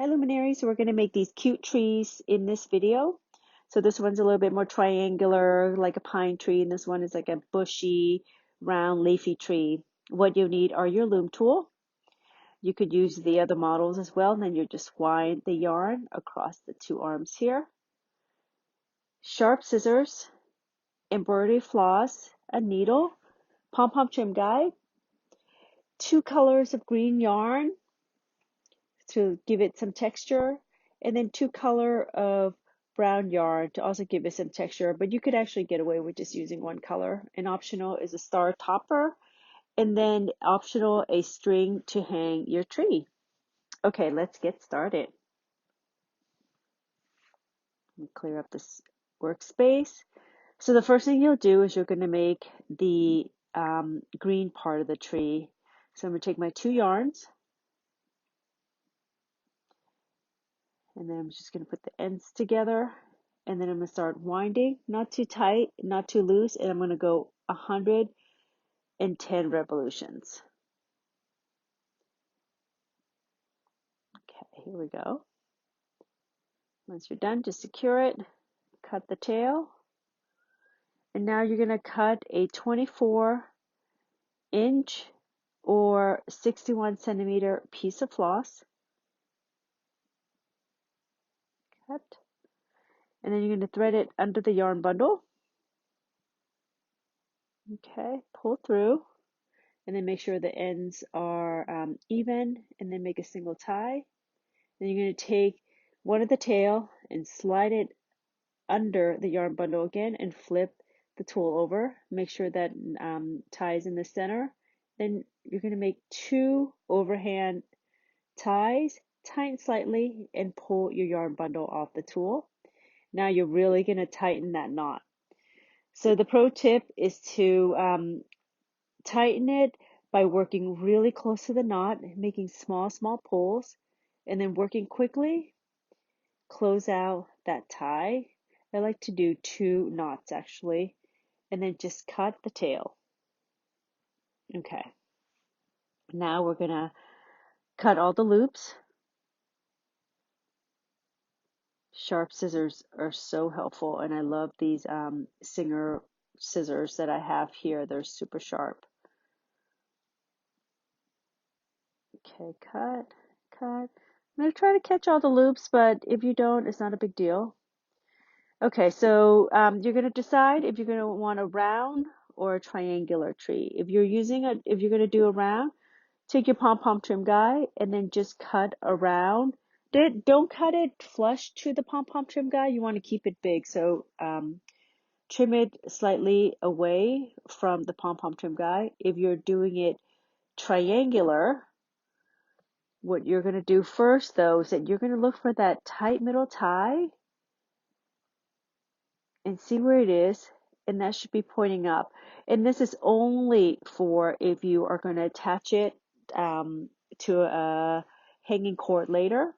Hi luminaries, we're going to make these cute trees in this video. So this one's a little bit more triangular, like a pine tree, and this one is like a bushy, round, leafy tree. What you need are your loom tool. You could use the other models as well, and then you just wind the yarn across the two arms here. Sharp scissors, embroidery floss, a needle, Pom Pom Trim guide, 2 colors of green yarn to give it some texture, and then 2 color of brown yarn to also give it some texture, but you could actually get away with just using 1 color. And optional is a star topper, and then optional a string to hang your tree. Okay, let's get started. Clear up this workspace. So the first thing you'll do is you're going to make the green part of the tree. So I'm going to take my 2 yarns, and then I'm just going to put the ends together, and then I'm going to start winding, not too tight, not too loose, and I'm going to go 110 revolutions. Okay, here we go. Once you're done, just secure it, cut the tail, and now you're going to cut a 24-inch or 61-centimeter piece of floss. Cut. And then you're going to thread it under the yarn bundle. Okay, pull through, and then make sure the ends are even, and then make a single tie. Then you're going to take one of the tail and slide it under the yarn bundle again and flip the tool over. Make sure that ties in the center. Then you're going to make 2 overhand ties, tighten slightly, and pull your yarn bundle off the tool. Now you're really going to tighten that knot. So the pro tip is to tighten it by working really close to the knot, making small pulls, and then working quickly, close out that tie. I like to do 2 knots actually, and then just cut the tail. Okay, now we're gonna cut all the loops. Sharp scissors are so helpful, and I love these Singer scissors that I have here. They're super sharp. Okay, cut. I'm gonna try to catch all the loops, but if you don't, it's not a big deal. Okay, so you're gonna decide if you're gonna want a round or a triangular tree. If you're gonna do a round, take your Pom Pom Trim guide and then just cut around. Don't cut it flush to the Pom Pom Trim guide. You want to keep it big, so trim it slightly away from the Pom Pom Trim guide. If you're doing it triangular, what you're going to do first, though, is that you're going to look for that tight middle tie and see where it is, and that should be pointing up. And this is only for if you are going to attach it to a hanging cord later.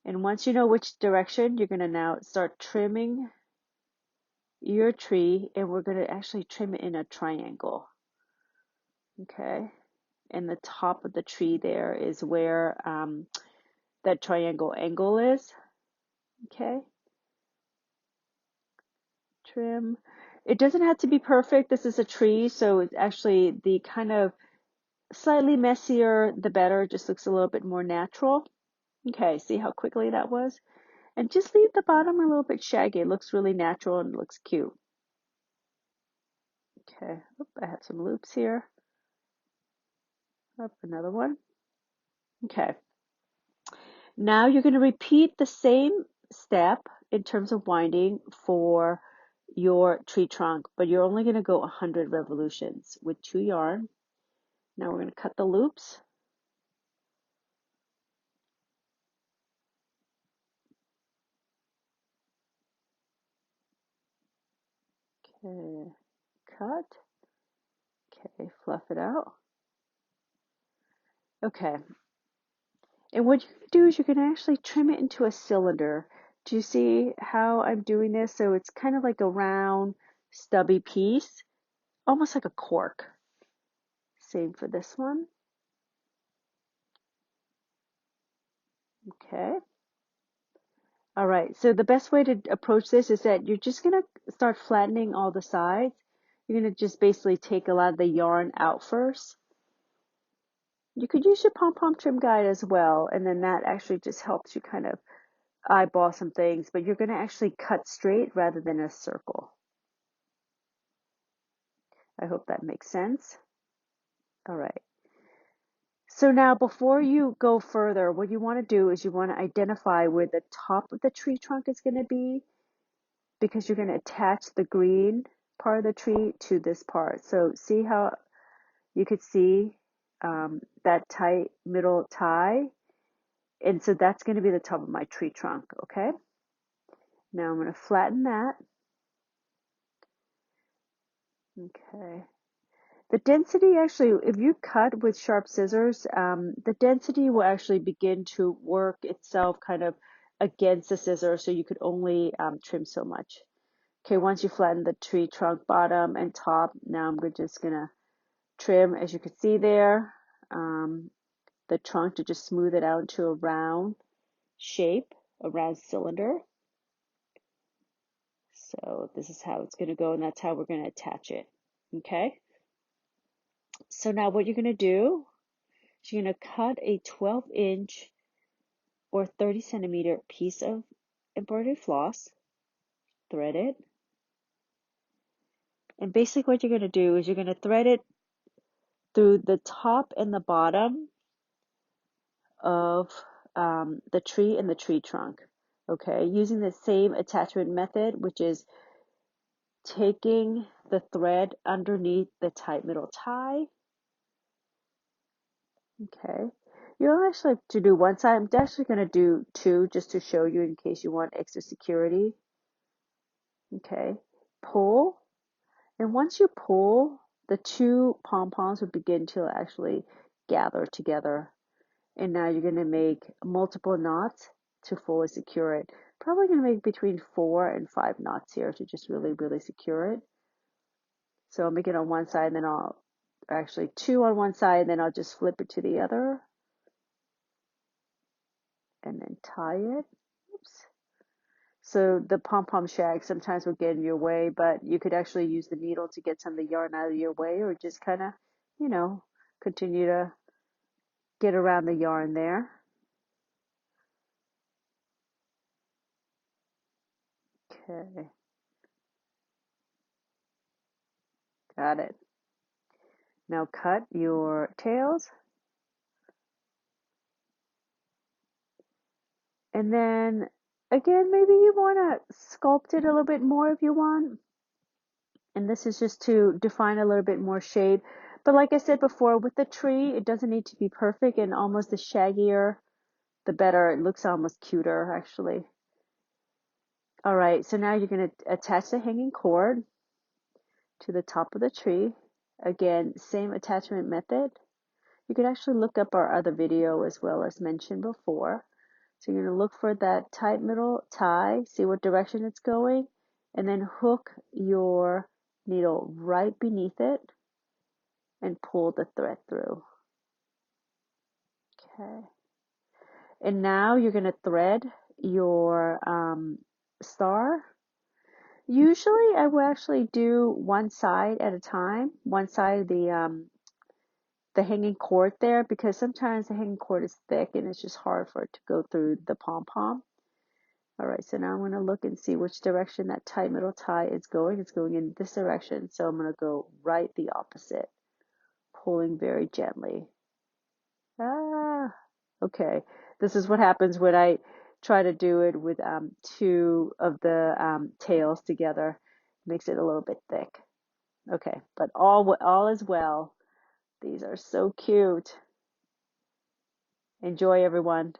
And once you know which direction, you're going to now start trimming your tree, and we're going to actually trim it in a triangle. Okay, and the top of the tree there is where that triangle angle is. Okay, trim. It doesn't have to be perfect. This is a tree, so it's actually the kind of slightly messier the better. It just looks a little bit more natural. Okay, see how quickly that was? And just leave the bottom a little bit shaggy. It looks really natural and looks cute. Okay, I have some loops here. Up another one. Okay. Now you're going to repeat the same step in terms of winding for your tree trunk, but you're only going to go 100 revolutions with 2 yarn. Now we're going to cut the loops. Okay, cut. Okay, fluff it out. Okay, and what you can do is you can actually trim it into a cylinder. Do you see how I'm doing this? So it's kind of like a round, stubby piece, almost like a cork. Same for this one. Okay. All right, so the best way to approach this is that you're just gonna start flattening all the sides. You're gonna just basically take a lot of the yarn out first. You could use your Pom Pom Trim guide as well, and then that actually just helps you kind of eyeball some things, but you're gonna actually cut straight rather than a circle. I hope that makes sense. All right. So now before you go further, what you want to do is you want to identify where the top of the tree trunk is going to be, because you're going to attach the green part of the tree to this part. So see how you could see that tight middle tie? And so that's going to be the top of my tree trunk, okay? Now I'm going to flatten that. Okay. The density actually, if you cut with sharp scissors, the density will actually begin to work itself kind of against the scissors, so you could only trim so much. Okay, once you flatten the tree trunk bottom and top, now I'm just gonna trim, as you can see there, the trunk to just smooth it out into a round shape, a round cylinder. So this is how it's gonna go, and that's how we're gonna attach it, okay? So now what you're gonna do is you're gonna cut a 12-inch or 30-centimeter piece of embroidery floss, thread it, and basically what you're gonna do is you're gonna thread it through the top and the bottom of the tree and the tree trunk, okay, using the same attachment method, which is taking the thread underneath the tight middle tie. Okay, you don't actually have to do one side. I'm actually going to do two just to show you in case you want extra security. Okay, pull, and once you pull, the two pom-poms will begin to actually gather together. And now you're going to make multiple knots to fully secure it. Probably going to make between 4 and 5 knots here to just really, really secure it. So I'll make it on one side, and then I'll actually 2 on one side, and then I'll just flip it to the other and then tie it. Oops. So the Pom Pom Shag sometimes will get in your way, but you could actually use the needle to get some of the yarn out of your way, or just kind of, continue to get around the yarn there. Okay, got it. Now cut your tails. And then again, maybe you want to sculpt it a little bit more if you want. And this is just to define a little bit more shape. But like I said before, with the tree, it doesn't need to be perfect, and almost the shaggier, the better. It looks almost cuter, actually. All right, so now you're going to attach the hanging cord to the top of the tree. Again, same attachment method. You could actually look up our other video as well as mentioned before. So you're going to look for that tight middle tie, see what direction it's going, and then hook your needle right beneath it and pull the thread through. Okay. And now you're going to thread your star. Usually I will actually do one side at a time, one side of the hanging cord there, because sometimes the hanging cord is thick and it's just hard for it to go through the pom-pom. All right, so now I'm going to look and see which direction that tight middle tie is going. It's going in this direction, so I'm going to go right the opposite, pulling very gently. Okay. This is what happens when I try to do it with two of the tails together. Makes it a little bit thick. Okay, but all is well. These are so cute. Enjoy, everyone.